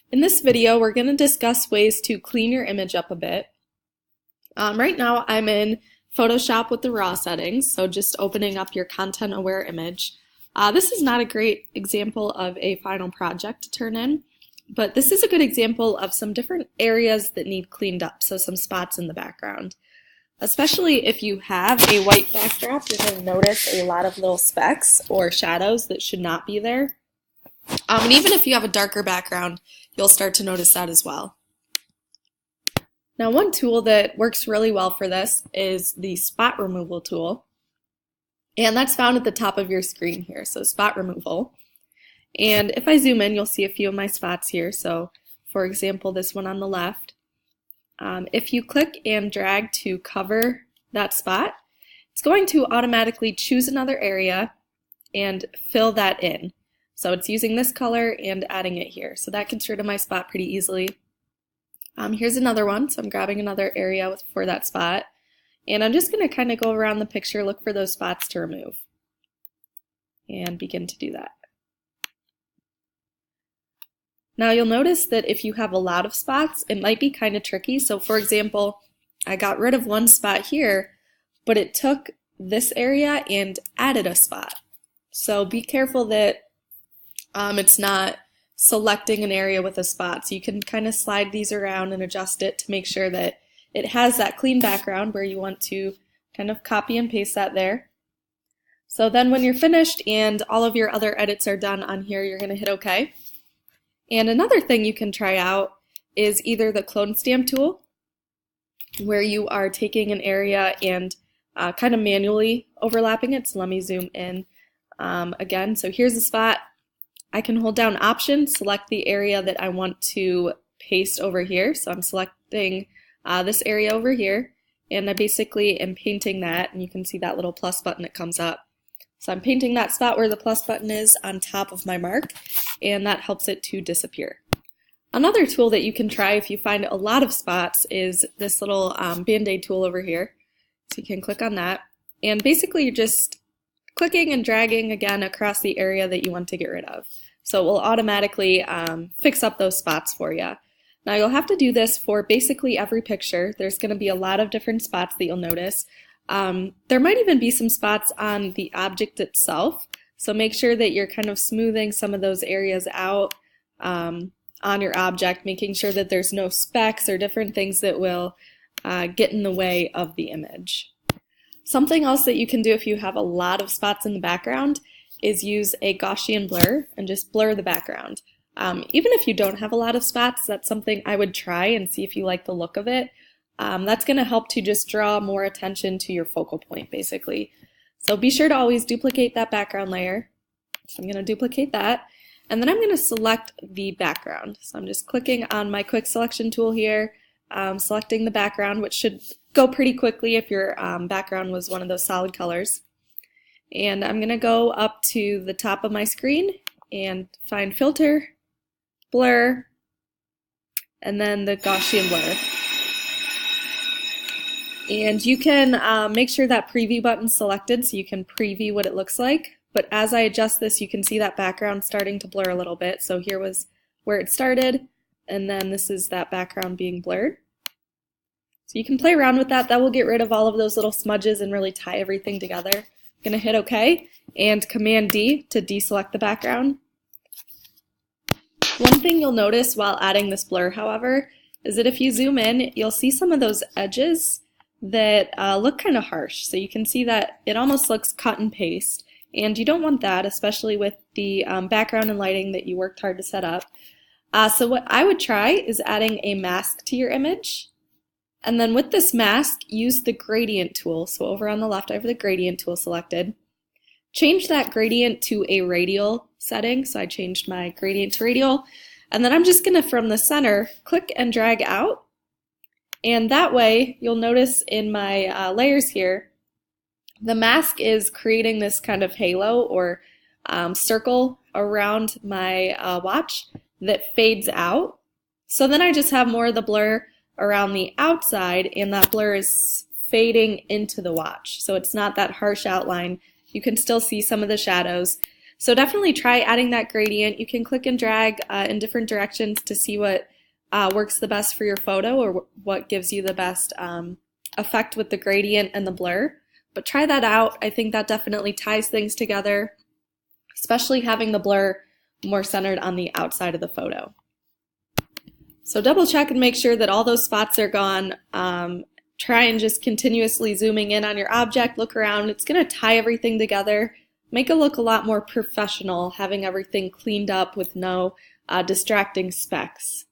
In this video, we're going to discuss ways to clean your image up a bit. Right now, I'm in Photoshop with the raw settings, so just opening up your content-aware image. This is not a great example of a final project to turn in, but this is a good example of some different areas that need cleaned up, so some spots in the background. Especially if you have a white backdrop, you're going to notice a lot of little specks or shadows that should not be there. And even if you have a darker background, you'll start to notice that as well. Now, one tool that works really well for this is the spot removal tool. And that's found at the top of your screen here, so spot removal. And if I zoom in, you'll see a few of my spots here. So, for example, this one on the left. If you click and drag to cover that spot, it's going to automatically choose another area and fill that in. So it's using this color and adding it here. So that gets rid of my spot pretty easily. Here's another one. So I'm grabbing another area for that spot. And I'm just going to kind of go around the picture, look for those spots to remove. And begin to do that. Now you'll notice that if you have a lot of spots, it might be kind of tricky. So for example, I got rid of one spot here, but it took this area and added a spot. So be careful that it's not selecting an area with a spot. So you can kind of slide these around and adjust it to make sure that it has that clean background where you want to kind of copy and paste that there. So then when you're finished and all of your other edits are done on here, you're going to hit OK. And another thing you can try out is either the clone stamp tool, where you are taking an area and kind of manually overlapping it. So let me zoom in again. So here's a spot. I can hold down Option, select the area that I want to paste over here. So I'm selecting this area over here, and I basically am painting that, and you can see that little plus button that comes up. So I'm painting that spot where the plus button is on top of my mark, and that helps it to disappear. Another tool that you can try if you find a lot of spots is this little Bandaid tool over here. So you can click on that, and basically you're just clicking and dragging again across the area that you want to get rid of. So it will automatically fix up those spots for you. Now you'll have to do this for basically every picture. There's going to be a lot of different spots that you'll notice. There might even be some spots on the object itself, so make sure that you're kind of smoothing some of those areas out on your object, making sure that there's no specks or different things that will get in the way of the image. Something else that you can do if you have a lot of spots in the background is use a Gaussian blur and just blur the background. Even if you don't have a lot of spots, that's something I would try and see if you like the look of it. That's going to help to just draw more attention to your focal point, basically. So be sure to always duplicate that background layer. So I'm going to duplicate that, and then I'm going to select the background. So I'm just clicking on my quick selection tool here, selecting the background, which should go pretty quickly if your background was one of those solid colors. And I'm going to go up to the top of my screen and find Filter, Blur, and then the Gaussian Blur. And you can make sure that preview button's selected so you can preview what it looks like. But as I adjust this, you can see that background starting to blur a little bit. So here was where it started, and then this is that background being blurred. So you can play around with that. That will get rid of all of those little smudges and really tie everything together. I'm going to hit OK and Command D to deselect the background. One thing you'll notice while adding this blur, however, is that if you zoom in, you'll see some of those edges that look kind of harsh. So you can see that it almost looks cut and paste, and you don't want that, especially with the background and lighting that you worked hard to set up. So what I would try is adding a mask to your image, and then with this mask, use the gradient tool. So over on the left, I have the gradient tool selected. Change that gradient to a radial setting, so I changed my gradient to radial, and then I'm just going to, from the center, click and drag out. And that way, you'll notice in my layers here, the mask is creating this kind of halo or circle around my watch that fades out. So then I just have more of the blur around the outside, and that blur is fading into the watch. So it's not that harsh outline. You can still see some of the shadows. So definitely try adding that gradient. You can click and drag in different directions to see what works the best for your photo or what gives you the best effect with the gradient and the blur. But try that out. I think that definitely ties things together, especially having the blur more centered on the outside of the photo. So double check and make sure that all those spots are gone. Try and just continuously zooming in on your object, look around. It's going to tie everything together, make it look a lot more professional, having everything cleaned up with no distracting specks.